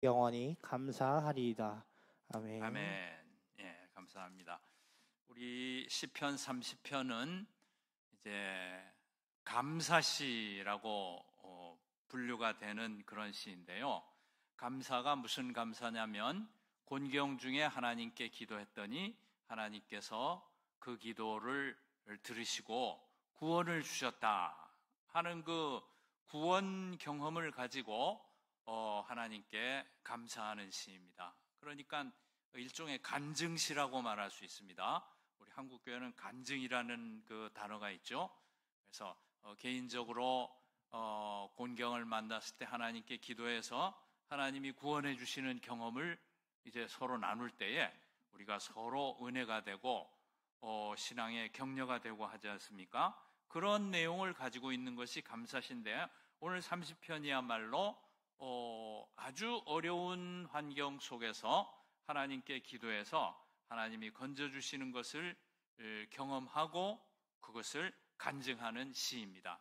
영원히 감사하리이다. 아멘. 아멘. 예, 감사합니다. 우리 시편 30편은 이제 감사시라고 분류가 되는 그런 시인데요. 감사가 무슨 감사냐면 곤경 중에 하나님께 기도했더니 하나님께서 그 기도를 들으시고 구원을 주셨다 하는 그 구원 경험을 가지고 하나님께 감사하는 시입니다. 그러니까 일종의 간증시라고 말할 수 있습니다. 우리 한국교회는 간증이라는 그 단어가 있죠. 그래서 개인적으로 곤경을 만났을 때 하나님께 기도해서 하나님이 구원해 주시는 경험을 이제 서로 나눌 때에 우리가 서로 은혜가 되고 신앙의 격려가 되고 하지 않습니까? 그런 내용을 가지고 있는 것이 감사시인데 오늘 30편이야말로 아주 어려운 환경 속에서 하나님께 기도해서 하나님이 건져주시는 것을 경험하고 그것을 간증하는 시입니다.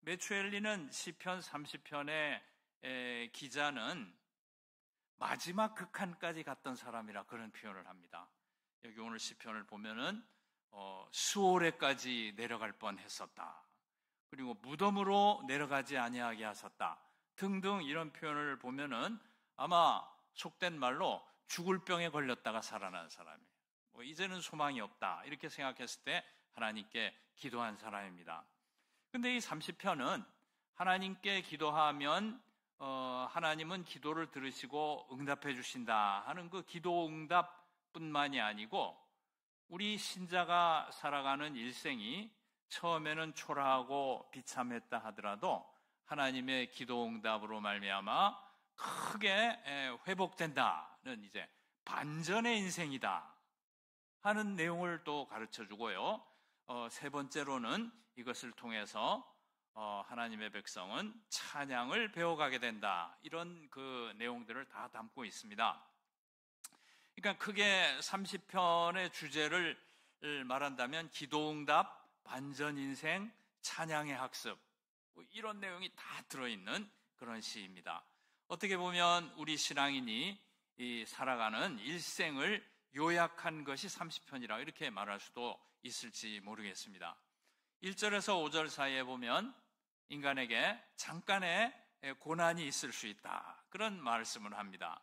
메추엘리는 시편 30편의 기자는 마지막 극한까지 갔던 사람이라 그런 표현을 합니다. 여기 오늘 시편을 보면은 수오레까지 내려갈 뻔했었다. 그리고 무덤으로 내려가지 아니하게 하셨다. 등등 이런 표현을 보면은 아마 속된 말로 죽을 병에 걸렸다가 살아난 사람이에요. 이제는 소망이 없다 이렇게 생각했을 때 하나님께 기도한 사람입니다. 근데 이 30편은 하나님께 기도하면 하나님은 기도를 들으시고 응답해 주신다 하는 그 기도 응답뿐만이 아니고 우리 신자가 살아가는 일생이 처음에는 초라하고 비참했다 하더라도 하나님의 기도 응답으로 말미암아 크게 회복된다는 이제 반전의 인생이다 하는 내용을 또 가르쳐 주고요. 세 번째로는 이것을 통해서 하나님의 백성은 찬양을 배워가게 된다. 이런 그 내용들을 다 담고 있습니다. 그러니까 크게 30편의 주제를 말한다면 기도응답, 반전인생, 찬양의 학습 이런 내용이 다 들어있는 그런 시입니다. 어떻게 보면 우리 신앙인이 살아가는 일생을 요약한 것이 30편이라 이렇게 말할 수도 있을지 모르겠습니다. 1절에서 5절 사이에 보면 인간에게 잠깐의 고난이 있을 수 있다. 그런 말씀을 합니다.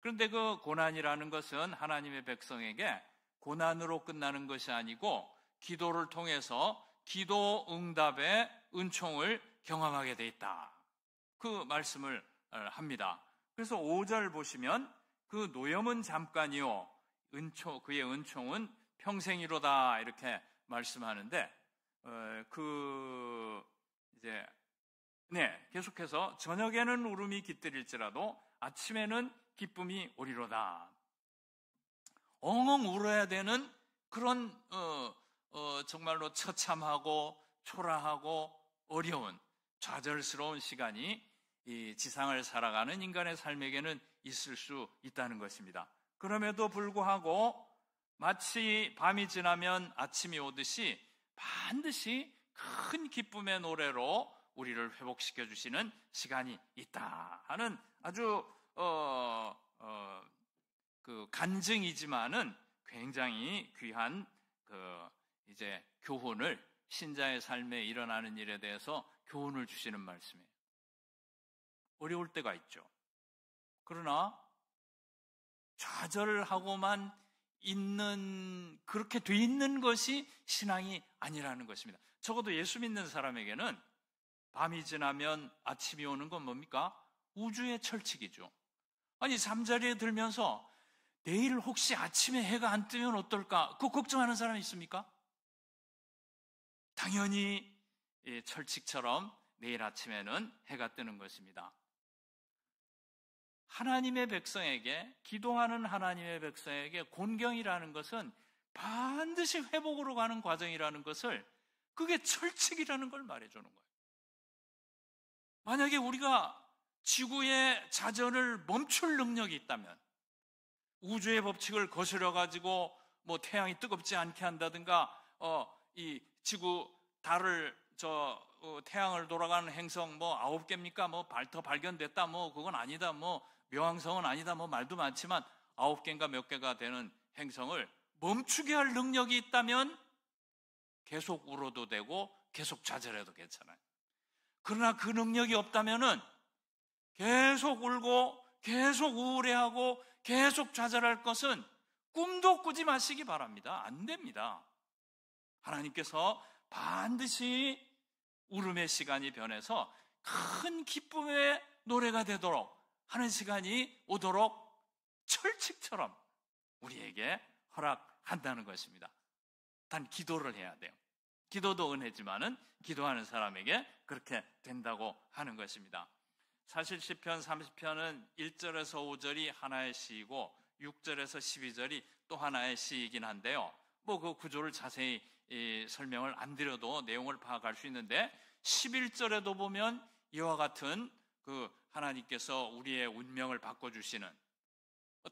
그런데 그 고난이라는 것은 하나님의 백성에게 고난으로 끝나는 것이 아니고 기도를 통해서 기도 응답의 은총을 경험하게 돼 있다. 그 말씀을 합니다. 그래서 5절 보시면 그 노염은 잠깐이요 그의 은총은 평생이로다 이렇게 말씀하는데 계속해서 저녁에는 울음이 깃들일지라도 아침에는 기쁨이 오리로다. 엉엉 울어야 되는 그런 정말로 처참하고 초라하고 어려운 좌절스러운 시간이 이 지상을 살아가는 인간의 삶에게는 있을 수 있다는 것입니다. 그럼에도 불구하고 마치 밤이 지나면 아침이 오듯이 반드시 큰 기쁨의 노래로 우리를 회복시켜 주시는 시간이 있다 하는 아주 그 간증이지만은 굉장히 귀한 이제 교훈을 신자의 삶에 일어나는 일에 대해서 교훈을 주시는 말씀이에요. 어려울 때가 있죠. 그러나 좌절하고만 있는 그렇게 돼 있는 것이 신앙이 아니라는 것입니다. 적어도 예수 믿는 사람에게는 밤이 지나면 아침이 오는 건 뭡니까? 우주의 철칙이죠. 아니 잠자리에 들면서 내일 혹시 아침에 해가 안 뜨면 어떨까? 그거 걱정하는 사람이 있습니까? 당연히 철칙처럼 내일 아침에는 해가 뜨는 것입니다. 하나님의 백성에게 기도하는 하나님의 백성에게 곤경이라는 것은 반드시 회복으로 가는 과정이라는 것을 그게 철칙이라는 걸 말해주는 거예요. 만약에 우리가 지구의 자전을 멈출 능력이 있다면 우주의 법칙을 거스려가지고 뭐 태양이 뜨겁지 않게 한다든가 이 지구 달을 태양을 돌아가는 행성 9개입니까? 더 발견됐다 그건 아니다 묘왕성은 아니다 뭐 말도 많지만 9개인가 몇 개가 되는 행성을 멈추게 할 능력이 있다면 계속 울어도 되고 계속 좌절해도 괜찮아요. 그러나 그 능력이 없다면은 계속 울고 계속 우울해하고 계속 좌절할 것은 꿈도 꾸지 마시기 바랍니다. 안 됩니다. 하나님께서 반드시 울음의 시간이 변해서 큰 기쁨의 노래가 되도록 하는 시간이 오도록 철칙처럼 우리에게 허락한다는 것입니다. 단 기도를 해야 돼요. 기도도 은혜지만은 기도하는 사람에게 그렇게 된다고 하는 것입니다. 사실 시편 30편은 1절에서 5절이 하나의 시이고 6절에서 12절이 또 하나의 시이긴 한데요. 뭐 그 구조를 자세히 설명을 안 드려도 내용을 파악할 수 있는데 11절에도 보면 이와 같은 그 하나님께서 우리의 운명을 바꿔주시는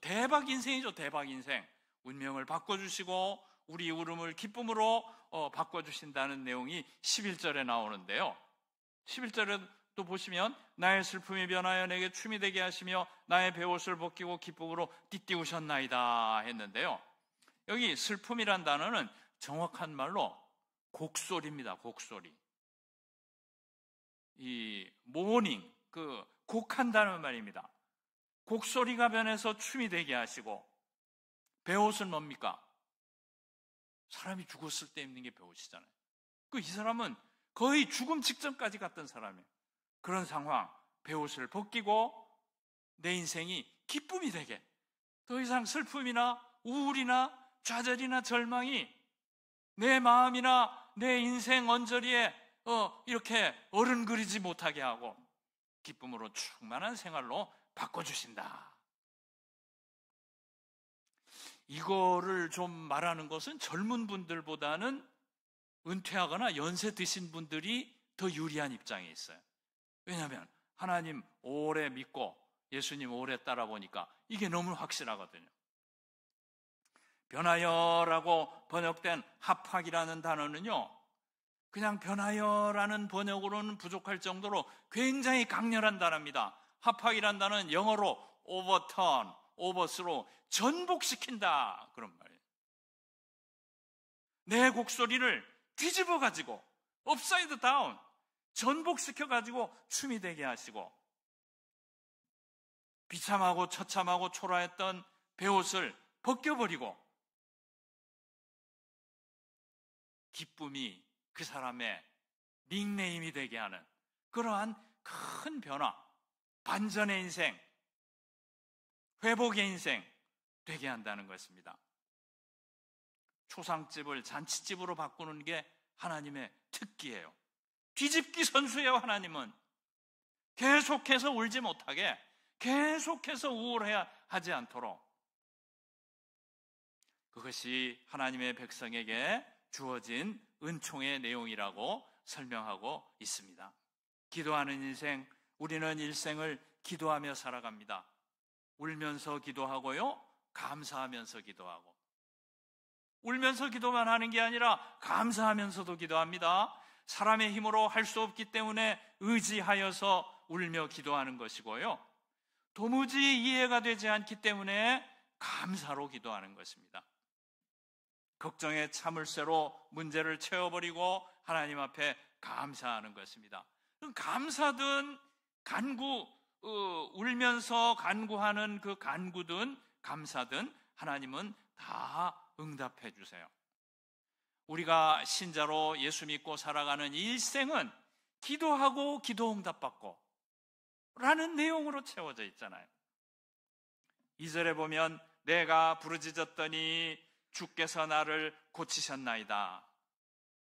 대박 인생이죠. 대박 인생. 운명을 바꿔주시고 우리 울음을 기쁨으로 바꿔주신다는 내용이 11절에 나오는데요. 11절에 또 보시면 나의 슬픔이 변하여 내게 춤이 되게 하시며 나의 베옷을 벗기고 기쁨으로 띠띠우셨나이다 했는데요. 여기 슬픔이란 단어는 정확한 말로 곡소리입니다. 곡소리. 이 모닝, 그 곡한다는 말입니다. 곡소리가 변해서 춤이 되게 하시고 베옷은 뭡니까? 사람이 죽었을 때 입는 게 베옷이잖아요. 이 사람은 거의 죽음 직전까지 갔던 사람이에요. 그런 상황, 베옷을 벗기고 내 인생이 기쁨이 되게, 더 이상 슬픔이나 우울이나 좌절이나 절망이 내 마음이나 내 인생 언저리에 이렇게 어른거리지 못하게 하고 기쁨으로 충만한 생활로 바꿔주신다. 이거를 좀 말하는 것은 젊은 분들보다는 은퇴하거나 연세 드신 분들이 더 유리한 입장에 있어요. 왜냐하면 하나님 오래 믿고 예수님 오래 따라 보니까 이게 너무 확실하거든요. 변하여라고 번역된 합학이라는 단어는요, 그냥 변하여라는 번역으로는 부족할 정도로 굉장히 강렬한 단어입니다. 합학이라는 단어는 영어로 overturn, overthrow, 전복시킨다 그런 말이에요. 내 곡소리를 뒤집어 가지고 upside down, 전복시켜 가지고 춤이 되게 하시고 비참하고 처참하고 초라했던 베옷을 벗겨버리고 기쁨이 그 사람의 닉네임이 되게 하는 그러한 큰 변화, 반전의 인생, 회복의 인생 되게 한다는 것입니다. 초상집을 잔치집으로 바꾸는 게 하나님의 특기예요. 뒤집기 선수예요. 하나님은 계속해서 울지 못하게, 계속해서 우울해하지 않도록, 그것이 하나님의 백성에게 주어진 은총의 내용이라고 설명하고 있습니다. 기도하는 인생, 우리는 일생을 기도하며 살아갑니다. 울면서 기도하고요, 감사하면서 기도하고, 울면서 기도만 하는 게 아니라 감사하면서도 기도합니다. 사람의 힘으로 할 수 없기 때문에 의지하여서 울며 기도하는 것이고요, 도무지 이해가 되지 않기 때문에 감사로 기도하는 것입니다. 걱정의 참을새로 문제를 채워버리고 하나님 앞에 감사하는 것입니다. 감사든 울면서 간구하는 그 간구든 감사든 하나님은 다 응답해 주세요. 우리가 신자로 예수 믿고 살아가는 이 일생은 기도하고 기도 응답받고 라는 내용으로 채워져 있잖아요. 2절에 보면 내가 부르짖었더니 주께서 나를 고치셨나이다.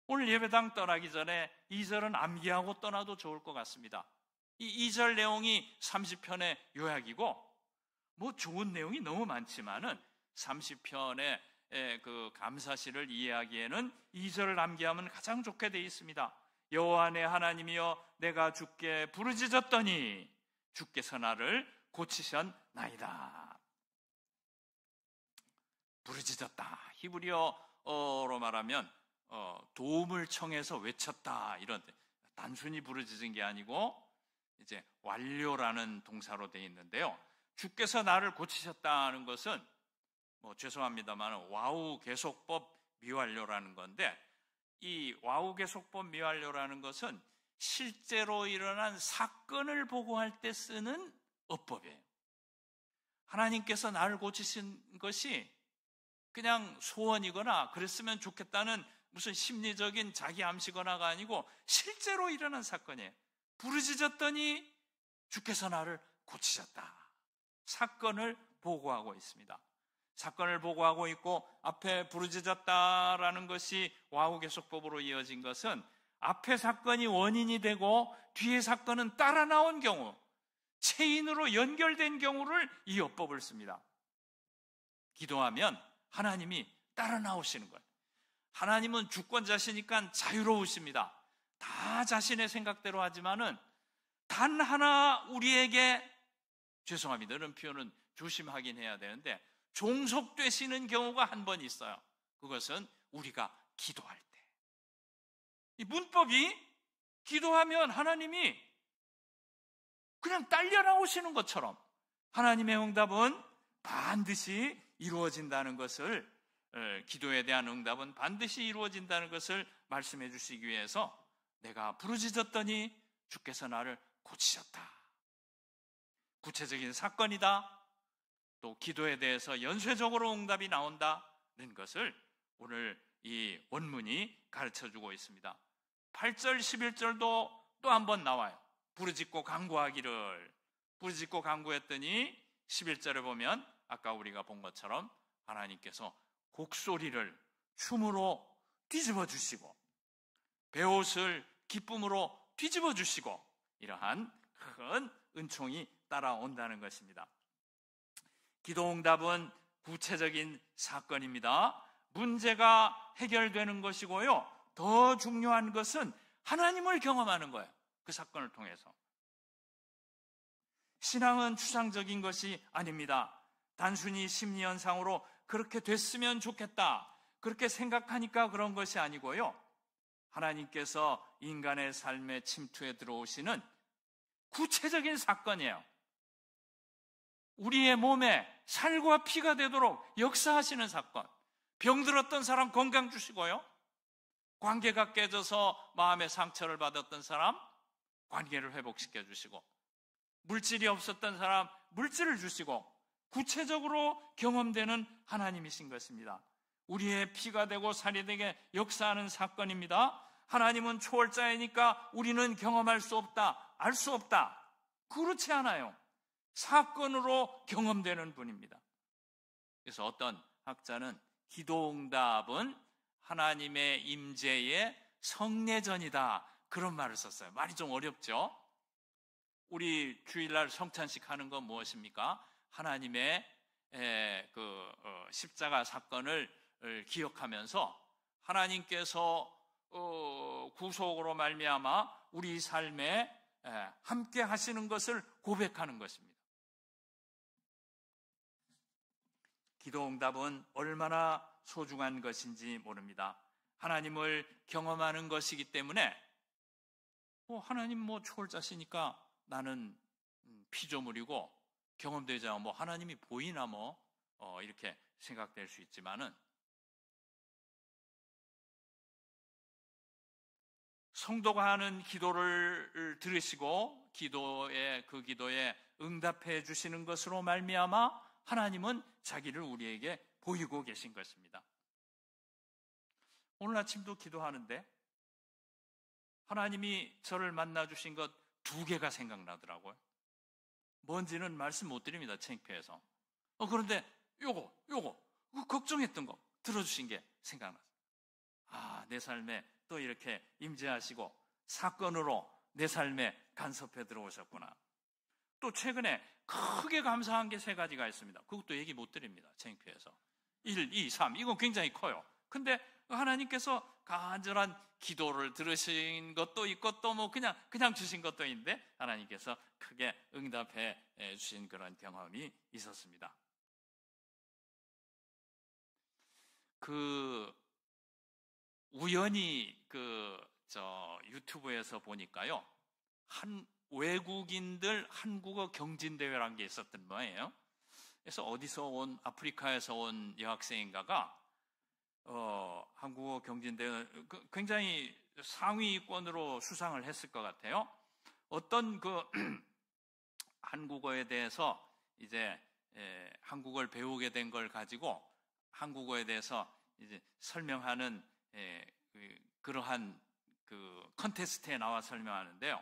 오늘 예배당 떠나기 전에 2절은 암기하고 떠나도 좋을 것 같습니다. 이 2절 내용이 30편의 요약이고, 뭐 좋은 내용이 너무 많지만은 30편의 그 감사시를 이해하기에는 2절을 암기하면 가장 좋게 되어 있습니다. 여호와 내 하나님이여 내가 주께 부르짖었더니 주께서 나를 고치셨나이다. 부르짖었다. 히브리어로 말하면 도움을 청해서 외쳤다, 이런, 단순히 부르짖은 게 아니고 이제 완료라는 동사로 되어 있는데요. 주께서 나를 고치셨다는 것은 죄송합니다만 와우 계속법 미완료라는 건데, 이 와우 계속법 미완료라는 것은 실제로 일어난 사건을 보고할 때 쓰는 어법이에요. 하나님께서 나를 고치신 것이 그냥 소원이거나 그랬으면 좋겠다는 무슨 심리적인 자기 암시거나가 아니고 실제로 일어난 사건이에요. 부르짖었더니 주께서 나를 고치셨다. 사건을 보고하고 있습니다. 사건을 보고하고 있고, 앞에 부르짖었다라는 것이 와우 계속법으로 이어진 것은 앞에 사건이 원인이 되고 뒤에 사건은 따라 나온 경우, 체인으로 연결된 경우를 이 어법을 씁니다. 기도하면 하나님이 따라 나오시는 거예요. 하나님은 주권자시니까 자유로우십니다. 다 자신의 생각대로 하지만은 단 하나 우리에게, 죄송합니다, 이런 표현은 조심하긴 해야 되는데, 종속되시는 경우가 한 번 있어요. 그것은 우리가 기도할 때. 이 문법이 기도하면 하나님이 그냥 딸려 나오시는 것처럼 하나님의 응답은 반드시 이루어진다는 것을, 기도에 대한 응답은 반드시 이루어진다는 것을 말씀해 주시기 위해서 내가 부르짖었더니 주께서 나를 고치셨다. 구체적인 사건이다. 또 기도에 대해서 연쇄적으로 응답이 나온다는 것을 오늘 이 원문이 가르쳐주고 있습니다. 8절, 11절도 또 한 번 나와요. 부르짖고 간구하기를. 부르짖고 간구했더니 11절에 보면 아까 우리가 본 것처럼 하나님께서 곡소리를 춤으로 뒤집어 주시고 베옷을 기쁨으로 뒤집어 주시고 이러한 큰 은총이 따라온다는 것입니다. 기도응답은 구체적인 사건입니다. 문제가 해결되는 것이고요. 더 중요한 것은 하나님을 경험하는 거예요. 그 사건을 통해서. 신앙은 추상적인 것이 아닙니다. 단순히 심리현상으로 그렇게 됐으면 좋겠다, 그렇게 생각하니까 그런 것이 아니고요. 하나님께서 인간의 삶에 침투해 들어오시는 구체적인 사건이에요. 우리의 몸에 살과 피가 되도록 역사하시는 사건. 병들었던 사람 건강 주시고요. 관계가 깨져서 마음의 상처를 받았던 사람 관계를 회복시켜 주시고, 물질이 없었던 사람 물질을 주시고, 구체적으로 경험되는 하나님이신 것입니다. 우리의 피가 되고 살이 되게 역사하는 사건입니다. 하나님은 초월자이니까 우리는 경험할 수 없다, 알 수 없다. 그렇지 않아요. 사건으로 경험되는 분입니다. 그래서 어떤 학자는 기도응답은 하나님의 임재의 성례전이다, 그런 말을 썼어요. 말이 좀 어렵죠? 우리 주일날 성찬식 하는 건 무엇입니까? 하나님의 십자가 사건을 기억하면서 하나님께서 구속으로 말미암아 우리 삶에 함께 하시는 것을 고백하는 것입니다. 기도응답은 얼마나 소중한 것인지 모릅니다. 하나님을 경험하는 것이기 때문에 하나님 초월자시니까 나는 피조물이고 경험되지 않아 하나님이 보이나 이렇게 생각될 수 있지만은, 성도가 하는 기도를 들으시고 그 기도에 응답해 주시는 것으로 말미암아 하나님은 자기를 우리에게 보이고 계신 것입니다. 오늘 아침도 기도하는데 하나님이 저를 만나 주신 것 2개가 생각나더라고요. 뭔지는 말씀 못 드립니다, 창피해서. 그런데 요거 걱정했던 거 들어주신 게 생각났어요. 내 삶에 또 이렇게 임재하시고 사건으로 내 삶에 간섭해 들어오셨구나. 또 최근에 크게 감사한 게 3가지가 있습니다. 그것도 얘기 못 드립니다, 창피해서. 1, 2, 3 이건 굉장히 커요. 근데 하나님께서 간절한 기도를 들으신 것도 있고 또 그냥 주신 것도 있는데 하나님께서 크게 응답해 주신 그런 경험이 있었습니다. 우연히 유튜브에서 보니까요, 한 외국인들 한국어 경진대회라는 게 있었던 거예요. 그래서 어디서 온, 아프리카에서 온 여학생인가가 한국어 경진대회 굉장히 상위권으로 수상을 했을 것 같아요. 어떤 한국어에 대해서 이제 한국어를 배우게 된 걸 가지고 한국어에 대해서 이제 설명하는 그러한 컨테스트에 나와 설명하는데요.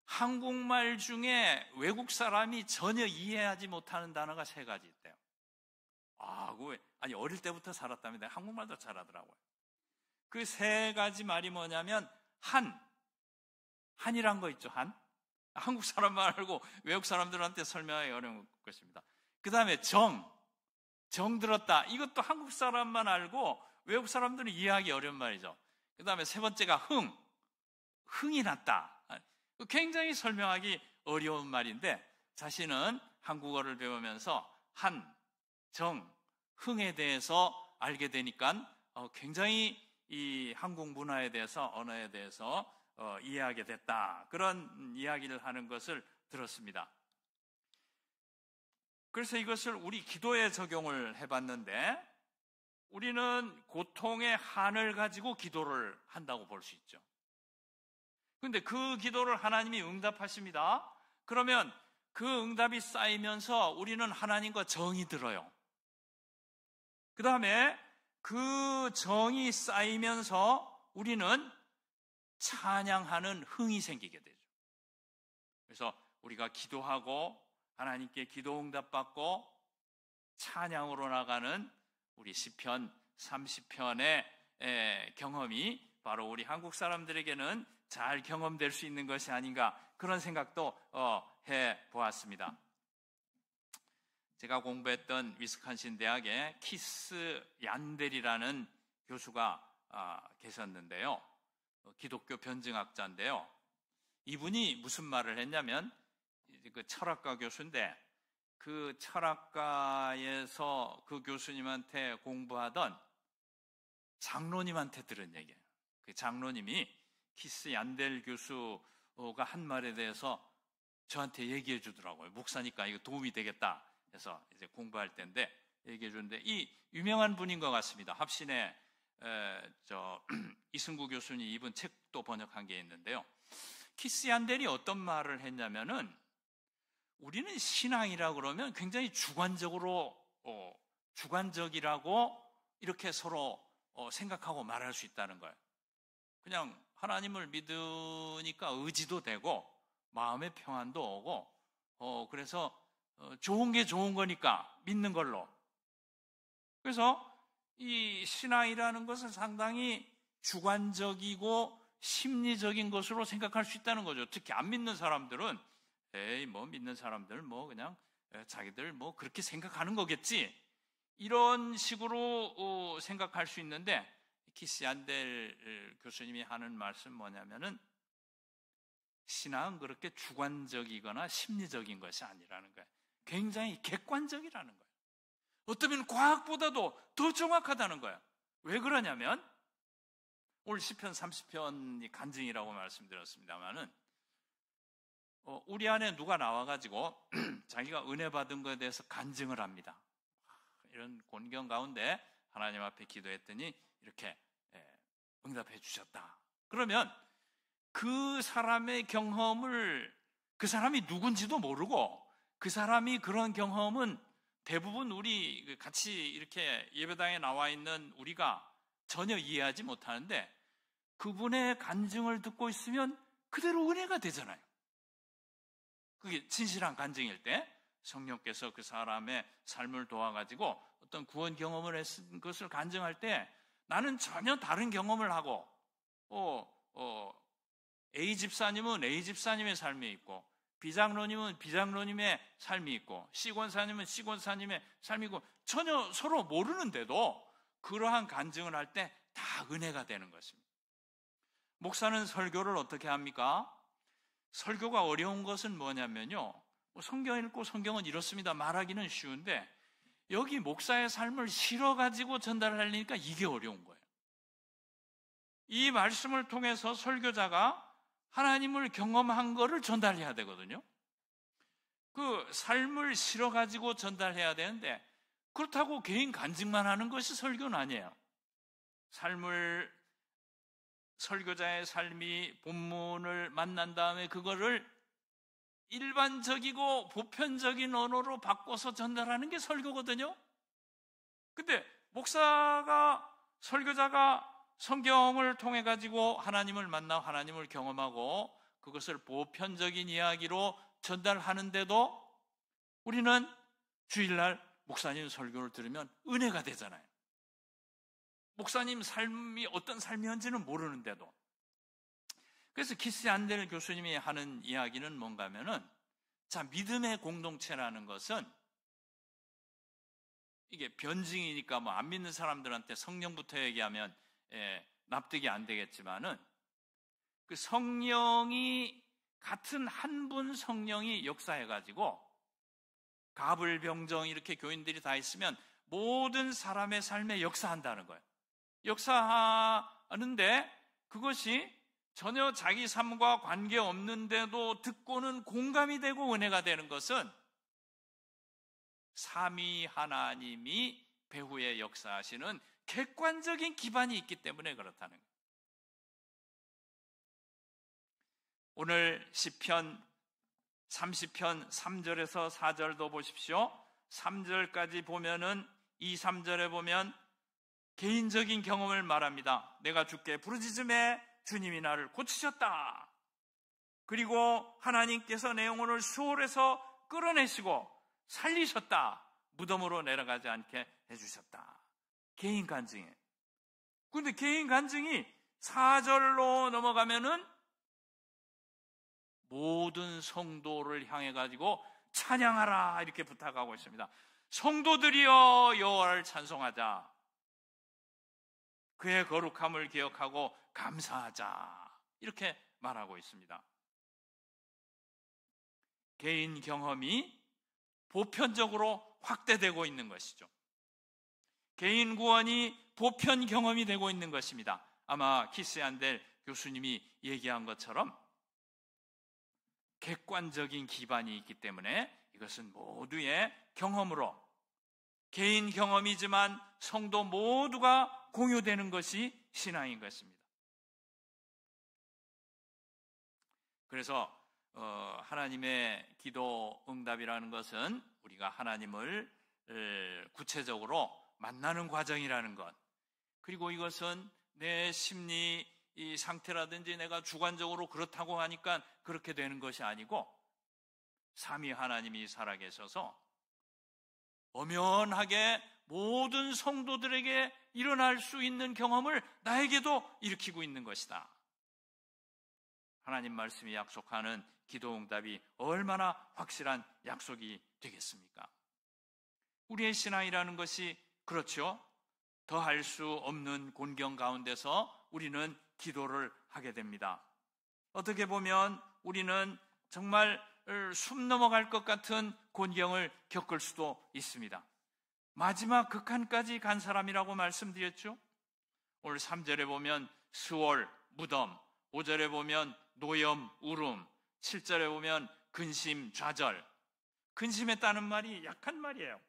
한국말 중에 외국 사람이 전혀 이해하지 못하는 단어가 3가지 있대요. 아니 어릴 때부터 살았답니다. 한국말도 잘하더라고요. 그 3가지 말이 뭐냐면 한이란 거 있죠. 한국 사람만 알고 외국 사람들한테 설명하기 어려운 것입니다. 그 다음에 정 들었다. 이것도 한국 사람만 알고 외국 사람들은 이해하기 어려운 말이죠. 그 다음에 3번째가 흥이 났다. 굉장히 설명하기 어려운 말인데 자신은 한국어를 배우면서 흥에 대해서 알게 되니까 굉장히 이 한국 문화에 대해서, 언어에 대해서 이해하게 됐다. 그런 이야기를 하는 것을 들었습니다. 그래서 이것을 우리 기도에 적용을 해봤는데 우리는 고통의 한을 가지고 기도를 한다고 볼 수 있죠. 그런데 그 기도를 하나님이 응답하십니다. 그러면 그 응답이 쌓이면서 우리는 하나님과 정이 들어요. 그 다음에 그 정이 쌓이면서 우리는 찬양하는 흥이 생기게 되죠. 그래서 우리가 기도하고 하나님께 기도 응답받고 찬양으로 나가는 우리 시편 30편의 경험이 바로 우리 한국 사람들에게는 잘 경험될 수 있는 것이 아닌가 그런 생각도 해보았습니다. 제가 공부했던 위스콘신 대학에 키스 얀델이라는 교수가 계셨는데요. 기독교 변증학자인데요. 이분이 무슨 말을 했냐면 그 철학가 교수인데 그 철학가에서 그 교수님한테 공부하던 장로님한테 들은 얘기예요. 그 장로님이 키스 얀델 교수가 한 말에 대해서 저한테 얘기해 주더라고요. 목사니까 이거 도움이 되겠다 해서 이제 공부할 때인데 얘기해 주는데 이 유명한 분인 것 같습니다. 합신의 이승구 교수님 이분 책도 번역한 게 있는데요. 키스 얀델이 어떤 말을 했냐면은 우리는 신앙이라고 그러면 굉장히 주관적이라고 이렇게 서로 생각하고 말할 수 있다는 거예요. 그냥 하나님을 믿으니까 의지도 되고 마음의 평안도 오고 그래서 좋은 게 좋은 거니까 믿는 걸로. 그래서 이 신앙이라는 것은 상당히 주관적이고 심리적인 것으로 생각할 수 있다는 거죠. 특히 안 믿는 사람들은 믿는 사람들 그냥 자기들 그렇게 생각하는 거겠지. 이런 식으로 생각할 수 있는데 키스 얀델 교수님이 하는 말씀 뭐냐면은 신앙은 그렇게 주관적이거나 심리적인 것이 아니라는 거예요. 굉장히 객관적이라는 거예요. 어쩌면 과학보다도 더 정확하다는 거예요. 왜 그러냐면 오늘 시편 30편이 간증이라고 말씀드렸습니다만은 우리 안에 누가 나와가지고 자기가 은혜 받은 것에 대해서 간증을 합니다. 이런 곤경 가운데 하나님 앞에 기도했더니 이렇게 응답해 주셨다. 그러면 그 사람의 경험을 그 사람이 누군지도 모르고 그 사람이 그런 경험은 대부분 우리 같이 이렇게 예배당에 나와 있는 우리가 전혀 이해하지 못하는데 그분의 간증을 듣고 있으면 그대로 은혜가 되잖아요. 그게 진실한 간증일 때 성령께서 그 사람의 삶을 도와가지고 어떤 구원 경험을 했은 것을 간증할 때 나는 전혀 다른 경험을 하고 A 집사님은 A 집사님의 삶이 있고 비장로님은 비장로님의 삶이 있고 C 권사님은 C 권사님의 삶이 있고 전혀 서로 모르는데도 그러한 간증을 할 때 다 은혜가 되는 것입니다. 목사는 설교를 어떻게 합니까? 설교가 어려운 것은 뭐냐면요. 성경 읽고 성경은 이렇습니다. 말하기는 쉬운데 여기 목사의 삶을 실어가지고 전달하려니까 이게 어려운 거예요. 이 말씀을 통해서 설교자가 하나님을 경험한 거를 전달해야 되거든요. 그 삶을 실어가지고 전달해야 되는데, 그렇다고 개인 간증만 하는 것이 설교는 아니에요. 설교자의 삶이 본문을 만난 다음에 그거를 일반적이고 보편적인 언어로 바꿔서 전달하는 게 설교거든요. 근데 설교자가 성경을 통해 가지고 하나님을 만나 하나님을 경험하고 그것을 보편적인 이야기로 전달하는데도 우리는 주일날 목사님 설교를 들으면 은혜가 되잖아요. 목사님 삶이 어떤 삶이었는지는 모르는데도. 그래서 키스 안델 교수님이 하는 이야기는 뭔가 하면은, 자, 믿음의 공동체라는 것은 이게 변증이니까 뭐 안 믿는 사람들한테 성령부터 얘기하면 납득이 안 되겠지만은, 그 성령이 같은 한 분 성령이 역사해가지고 가불병정 이렇게 교인들이 다 있으면 모든 사람의 삶에 역사한다는 거예요. 역사하는데 그것이 전혀 자기 삶과 관계없는데도 듣고는 공감이 되고 은혜가 되는 것은 삼위 하나님이 배후에 역사하시는 객관적인 기반이 있기 때문에 그렇다는 거예요. 오늘 시편 30편 3절에서 4절도 보십시오. 3절까지 보면은 2, 3절에 보면 개인적인 경험을 말합니다. 내가 주께 부르짖음에 주님이 나를 고치셨다. 그리고 하나님께서 내 영혼을 수월에서 끌어내시고 살리셨다. 무덤으로 내려가지 않게 해주셨다. 개인 간증이에요. 그런데 개인 간증이 4절로 넘어가면은 모든 성도를 향해 가지고 찬양하라 이렇게 부탁하고 있습니다. 성도들이여 여호와를 찬송하자. 그의 거룩함을 기억하고 감사하자. 이렇게 말하고 있습니다. 개인 경험이 보편적으로 확대되고 있는 것이죠. 개인 구원이 보편 경험이 되고 있는 것입니다. 아마 키스 안델 교수님이 얘기한 것처럼 객관적인 기반이 있기 때문에 이것은 모두의 경험으로, 개인 경험이지만 성도 모두가 공유되는 것이 신앙인 것입니다. 그래서 하나님의 기도 응답이라는 것은 우리가 하나님을 구체적으로 만나는 과정이라는 것, 그리고 이것은 내 심리 이 상태라든지 내가 주관적으로 그렇다고 하니까 그렇게 되는 것이 아니고, 삼위 하나님이 살아계셔서 엄연하게 모든 성도들에게 일어날 수 있는 경험을 나에게도 일으키고 있는 것이다. 하나님 말씀이 약속하는 기도 응답이 얼마나 확실한 약속이 되겠습니까? 우리의 신앙이라는 것이 그렇죠. 더 할 수 없는 곤경 가운데서 우리는 기도를 하게 됩니다. 어떻게 보면 우리는 정말 숨 넘어갈 것 같은 곤경을 겪을 수도 있습니다. 마지막 극한까지 간 사람이라고 말씀드렸죠. 오늘 3절에 보면 수월, 무덤, 5절에 보면 노염, 울음, 7절에 보면 근심, 좌절. 근심했다는 말이 약한 말이에요.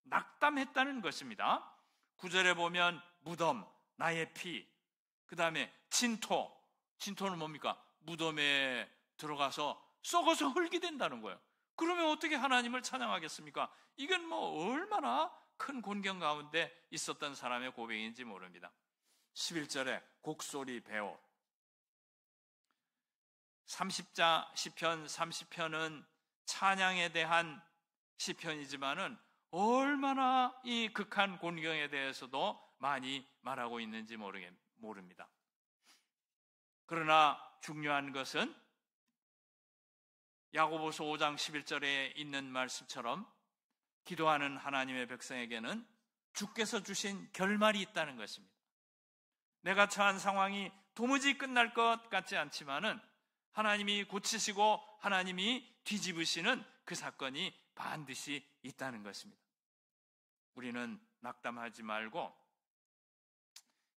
낙담했다는 것입니다. 9절에 보면 무덤, 나의 피, 그 다음에 진토. 진토는 뭡니까? 무덤에 들어가서 썩어서 흙이 된다는 거예요. 그러면 어떻게 하나님을 찬양하겠습니까? 이건 뭐 얼마나 큰 곤경 가운데 있었던 사람의 고백인지 모릅니다. 11절에 곡소리 배옷. 시편 30편은 찬양에 대한 시편이지만은 얼마나 이 극한 곤경에 대해서도 많이 말하고 있는지 모릅니다. 그러나 중요한 것은 야고보서 5장 11절에 있는 말씀처럼 기도하는 하나님의 백성에게는 주께서 주신 결말이 있다는 것입니다. 내가 처한 상황이 도무지 끝날 것 같지 않지만은 하나님이 고치시고 하나님이 뒤집으시는 그 사건이 반드시 있다는 것입니다. 우리는 낙담하지 말고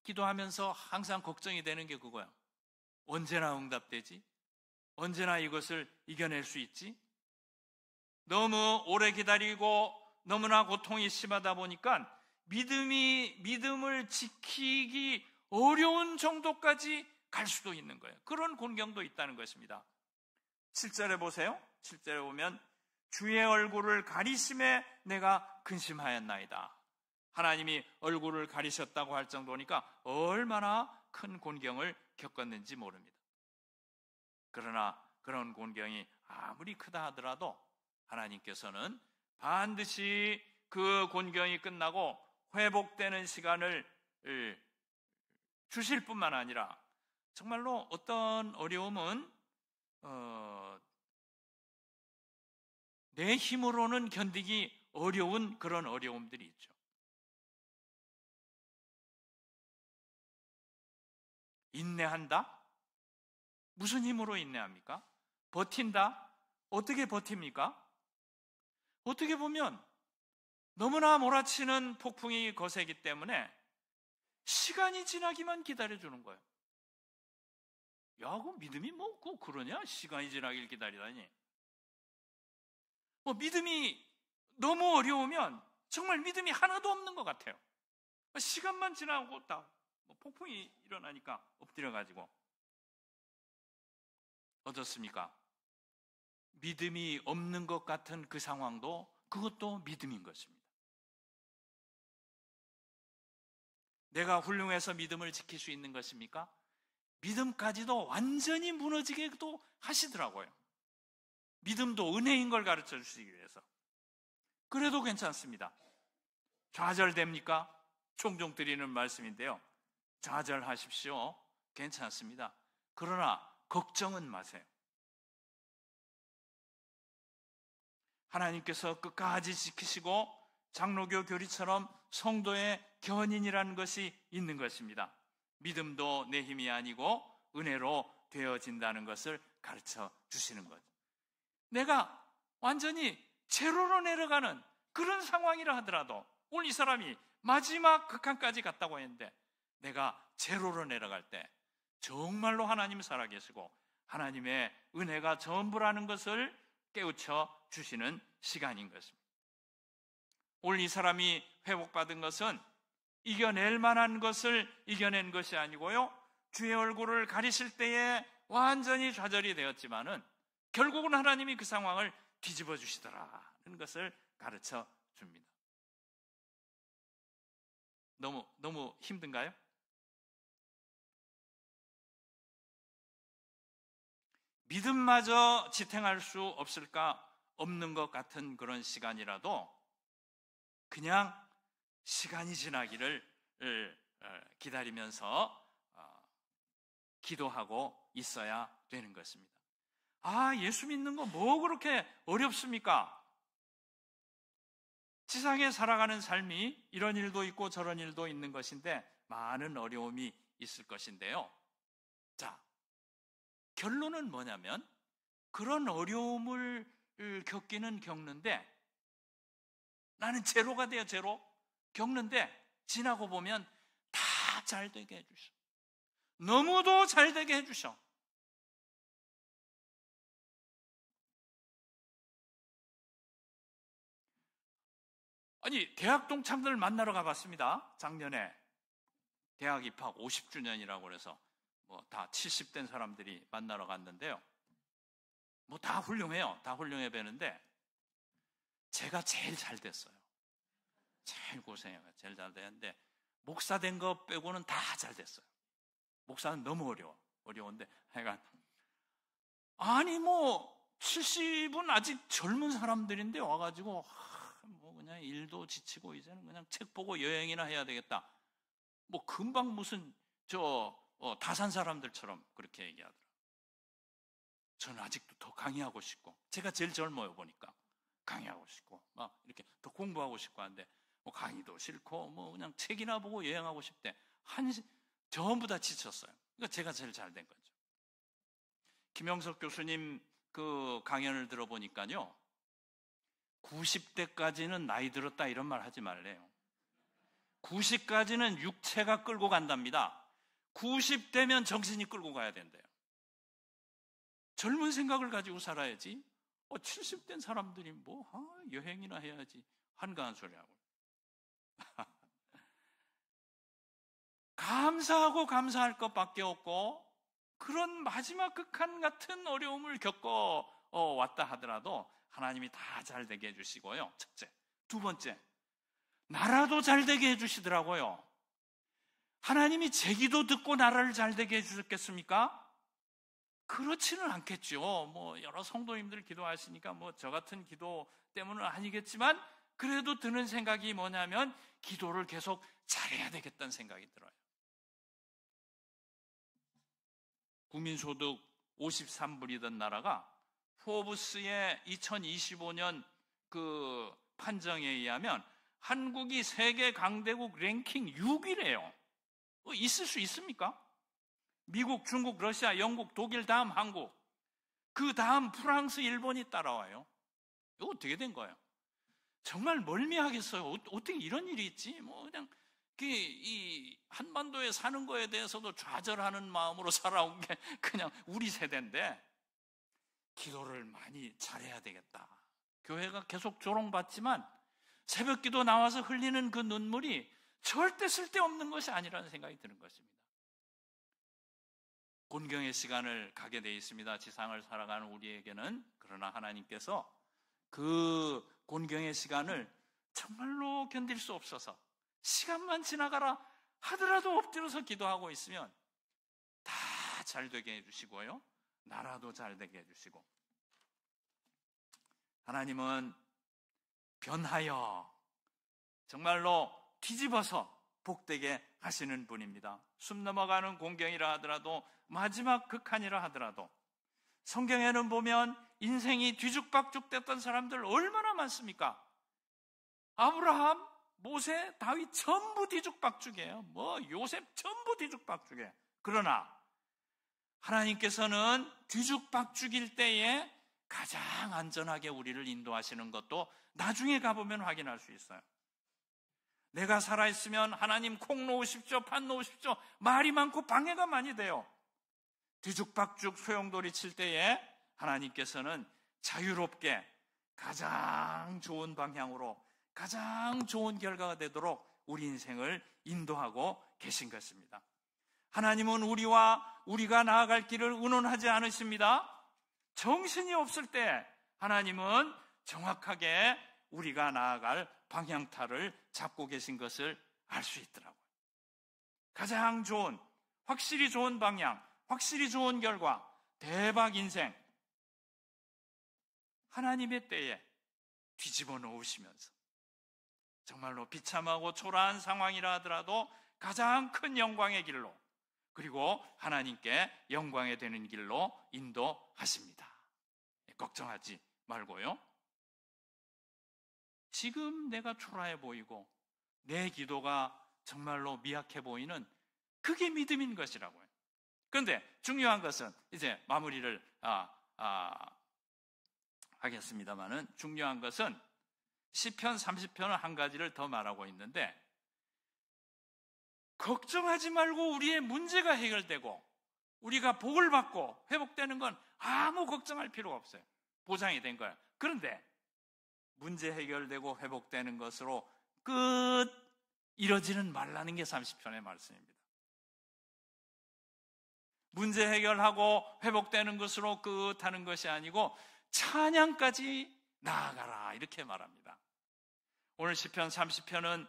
기도하면서 항상 걱정이 되는 게 그거야. 언제나 응답되지? 언제나 이것을 이겨낼 수 있지? 너무 오래 기다리고 너무나 고통이 심하다 보니까 믿음을 지키기 어려운 정도까지 갈 수도 있는 거예요. 그런 곤경도 있다는 것입니다. 7절에 보세요. 7절에 보면 주의 얼굴을 가리심에 내가 근심하였나이다. 하나님이 얼굴을 가리셨다고 할 정도니까 얼마나 큰 곤경을 겪었는지 모릅니다. 그러나 그런 곤경이 아무리 크다 하더라도 하나님께서는 반드시 그 곤경이 끝나고 회복되는 시간을 주실 뿐만 아니라 정말로 어떤 어려움은 내 힘으로는 견디기 어려운 그런 어려움들이 있죠. 인내한다? 무슨 힘으로 인내합니까? 버틴다? 어떻게 버팁니까? 어떻게 보면 너무나 몰아치는 폭풍이 거세기 때문에 시간이 지나기만 기다려주는 거예요. 야, 그 믿음이 뭐 그러냐? 시간이 지나길 기다리다니. 믿음이 너무 어려우면 정말 믿음이 하나도 없는 것 같아요. 시간만 지나고 딱 폭풍이 일어나니까 엎드려가지고 어떻습니까? 믿음이 없는 것 같은 그 상황도 그것도 믿음인 것입니다. 내가 훌륭해서 믿음을 지킬 수 있는 것입니까? 믿음까지도 완전히 무너지게도 하시더라고요. 믿음도 은혜인 걸 가르쳐 주시기 위해서. 그래도 괜찮습니다. 좌절됩니까? 종종 드리는 말씀인데요. 좌절하십시오. 괜찮습니다. 그러나 걱정은 마세요. 하나님께서 끝까지 지키시고 장로교 교리처럼 성도의 견인이라는 것이 있는 것입니다. 믿음도 내 힘이 아니고 은혜로 되어진다는 것을 가르쳐 주시는 거죠. 내가 완전히 제로로 내려가는 그런 상황이라 하더라도 오늘 이 사람이 마지막 극한까지 갔다고 했는데 내가 제로로 내려갈 때 정말로 하나님 살아계시고 하나님의 은혜가 전부라는 것을 깨우쳐 주시는 시간인 것입니다. 오늘 이 사람이 회복받은 것은 이겨낼 만한 것을 이겨낸 것이 아니고요, 주의 얼굴을 가리실 때에 완전히 좌절이 되었지만은 결국은 하나님이 그 상황을 뒤집어 주시더라는 것을 가르쳐 줍니다. 너무 힘든가요? 믿음마저 지탱할 수 없는 것 같은 그런 시간이라도 그냥 시간이 지나기를 기다리면서 기도하고 있어야 되는 것입니다. 예수 믿는 거 뭐 그렇게 어렵습니까? 지상에 살아가는 삶이 이런 일도 있고 저런 일도 있는 것인데 많은 어려움이 있을 것인데요. 자, 결론은 뭐냐면 그런 어려움을 겪는데 나는 제로가 돼요. 제로 겪는데 지나고 보면 다 잘 되게 해주셔. 너무도 잘 되게 해주셔. 아니, 대학 동창들 만나러 가봤습니다. 작년에 대학 입학 50주년이라고 그래서 다 70된 사람들이 만나러 갔는데요. 다 훌륭해요. 다 훌륭해 뵈는데 제가 제일 잘 됐어요. 제일 고생해요. 제일 잘 됐는데 목사 된 거 빼고는 다 잘 됐어요. 목사는 너무 어려운데 하여간 70은 아직 젊은 사람들인데 와가지고 그냥 일도 지치고 이제는 그냥 책 보고 여행이나 해야 되겠다. 금방 무슨 다산 사람들처럼 그렇게 얘기하더라고요. 저는 아직도 더 강의하고 싶고, 제가 제일 젊어요 보니까. 강의하고 싶고 막 이렇게 더 공부하고 싶고 하는데 강의도 싫고 그냥 책이나 보고 여행하고 싶대. 전부 다 지쳤어요. 그러니까 제가 제일 잘 된 거죠. 김영석 교수님 그 강연을 들어보니까요, 90대까지는 나이 들었다 이런 말 하지 말래요. 90까지는 육체가 끌고 간답니다. 90대면 정신이 끌고 가야 된대요. 젊은 생각을 가지고 살아야지. 70된 사람들이 여행이나 해야지. 한가한 소리하고. 감사하고 감사할 것밖에 없고, 그런 마지막 극한 같은 어려움을 겪어 왔다 하더라도 하나님이 다 잘 되게 해주시고요. 첫째. 두 번째, 나라도 잘 되게 해주시더라고요. 하나님이 제 기도 듣고 나라를 잘 되게 해주셨겠습니까? 그렇지는 않겠죠. 여러 성도님들 기도하시니까 저 같은 기도 때문은 아니겠지만, 그래도 드는 생각이 뭐냐면 기도를 계속 잘해야 되겠다는 생각이 들어요. 국민소득 53불이던 나라가 포브스의 2025년 그 판정에 의하면 한국이 세계 강대국 랭킹 6위래요. 있을 수 있습니까? 미국, 중국, 러시아, 영국, 독일 다음 한국, 그 다음 프랑스, 일본이 따라와요. 이거 어떻게 된 거예요? 정말 멀미하겠어요. 어떻게 이런 일이 있지? 그냥 이 한반도에 사는 거에 대해서도 좌절하는 마음으로 살아온 게 그냥 우리 세대인데, 기도를 많이 잘해야 되겠다. 교회가 계속 조롱받지만 새벽 기도 나와서 흘리는 그 눈물이 절대 쓸데없는 것이 아니라는 생각이 드는 것입니다. 곤경의 시간을 가게 되어 있습니다. 지상을 살아가는 우리에게는. 그러나 하나님께서 그 곤경의 시간을 정말로 견딜 수 없어서 시간만 지나가라 하더라도 엎드려서 기도하고 있으면 다 잘 되게 해주시고요, 나라도 잘 되게 해주시고, 하나님은 변하여 정말로 뒤집어서 복되게 하시는 분입니다. 숨 넘어가는 곤경이라 하더라도, 마지막 극한이라 하더라도, 성경에는 보면 인생이 뒤죽박죽 됐던 사람들 얼마나 많습니까? 아브라함, 모세, 다윗 전부 뒤죽박죽이에요. 요셉 전부 뒤죽박죽이에요. 그러나 하나님께서는 뒤죽박죽일 때에 가장 안전하게 우리를 인도하시는 것도 나중에 가보면 확인할 수 있어요. 내가 살아있으면 하나님 콩 놓으십시오, 팥 놓으십시오, 말이 많고 방해가 많이 돼요. 뒤죽박죽 소용돌이 칠 때에 하나님께서는 자유롭게 가장 좋은 방향으로, 가장 좋은 결과가 되도록 우리 인생을 인도하고 계신 것입니다. 하나님은 우리가 나아갈 길을 의논하지 않으십니다. 정신이 없을 때 하나님은 정확하게 우리가 나아갈 방향타를 잡고 계신 것을 알 수 있더라고요. 가장 좋은, 확실히 좋은 방향, 확실히 좋은 결과, 대박 인생, 하나님의 때에 뒤집어 놓으시면서 정말로 비참하고 초라한 상황이라 하더라도 가장 큰 영광의 길로, 그리고 하나님께 영광이 되는 길로 인도하십니다. 걱정하지 말고요. 지금 내가 초라해 보이고 내 기도가 정말로 미약해 보이는 그게 믿음인 것이라고요. 그런데 중요한 것은, 이제 마무리를 하겠습니다만은, 중요한 것은 시편 30편은 한 가지를 더 말하고 있는데, 걱정하지 말고 우리의 문제가 해결되고 우리가 복을 받고 회복되는 건 아무 걱정할 필요가 없어요. 보장이 된 거예요. 그런데 문제 해결되고 회복되는 것으로 끝 이러지는 말라는 게 30편의 말씀입니다. 문제 해결하고 회복되는 것으로 끝하는 것이 아니고 찬양까지 나아가라, 이렇게 말합니다. 오늘 시편 30편은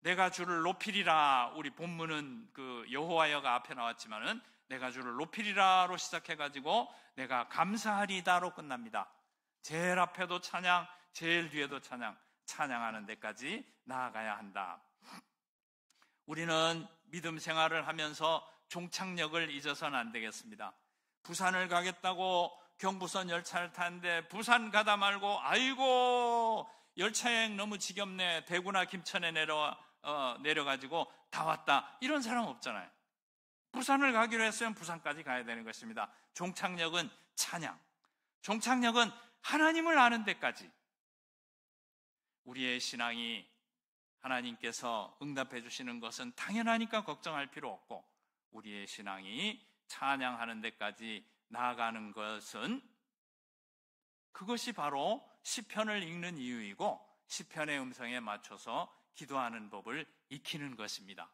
내가 주를 높이리라, 우리 본문은 그 여호와여가 앞에 나왔지만은 내가 주를 높이리라로 시작해가지고 내가 감사하리다로 끝납니다. 제일 앞에도 찬양, 제일 뒤에도 찬양, 찬양하는 데까지 나아가야 한다. 우리는 믿음 생활을 하면서 종착역을 잊어서는 안 되겠습니다. 부산을 가겠다고 경부선 열차를 타는데 부산 가다 말고 아이고 열차여행 너무 지겹네, 대구나 김천에 내려가지고 다 왔다, 이런 사람 없잖아요. 부산을 가기로 했으면 부산까지 가야 되는 것입니다. 종착역은 찬양, 종착역은 하나님을 아는 데까지. 우리의 신앙이 하나님께서 응답해 주시는 것은 당연하니까 걱정할 필요 없고, 우리의 신앙이 찬양하는 데까지 나아가는 것은 그것이 바로 시편을 읽는 이유이고 시편의 음성에 맞춰서 기도하는 법을 익히는 것입니다.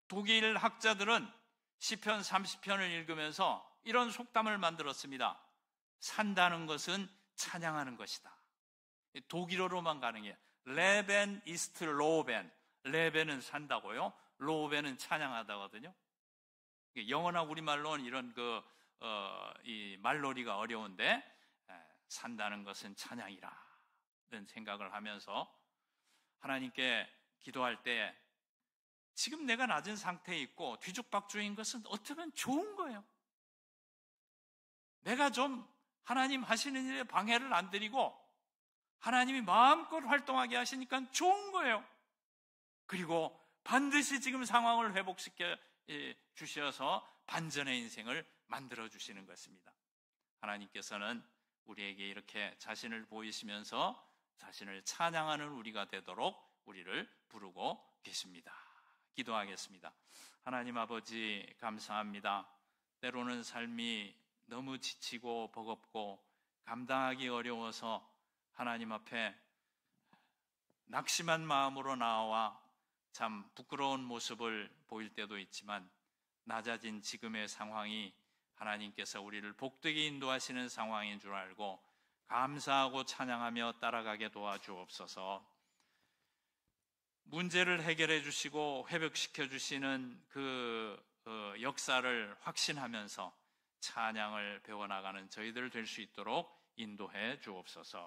독일 학자들은 시편 30편을 읽으면서 이런 속담을 만들었습니다. 산다는 것은 찬양하는 것이다. 독일어로만 가능해요. 레벤 이스트 로벤. 레벤은 산다고요. 로벤은 찬양하다거든요. 영어나 우리말로는 이런 이 말놀이가 어려운데 산다는 것은 찬양이라 는 생각을 하면서 하나님께 기도할 때 지금 내가 낮은 상태에 있고 뒤죽박죽인 것은 어쩌면 좋은 거예요. 내가 좀 하나님 하시는 일에 방해를 안 드리고 하나님이 마음껏 활동하게 하시니까 좋은 거예요. 그리고 반드시 지금 상황을 회복시켜 주셔서 반전의 인생을 만들어 주시는 것입니다. 하나님께서는 우리에게 이렇게 자신을 보이시면서 자신을 찬양하는 우리가 되도록 우리를 부르고 계십니다. 기도하겠습니다. 하나님 아버지 감사합니다. 때로는 삶이 너무 지치고 버겁고 감당하기 어려워서 하나님 앞에 낙심한 마음으로 나와 참 부끄러운 모습을 보일 때도 있지만 낮아진 지금의 상황이 하나님께서 우리를 복되게 인도하시는 상황인 줄 알고 감사하고 찬양하며 따라가게 도와주옵소서. 문제를 해결해 주시고 회복시켜 주시는 그 역사를 확신하면서 찬양을 배워나가는 저희들 될 수 있도록 인도해 주옵소서.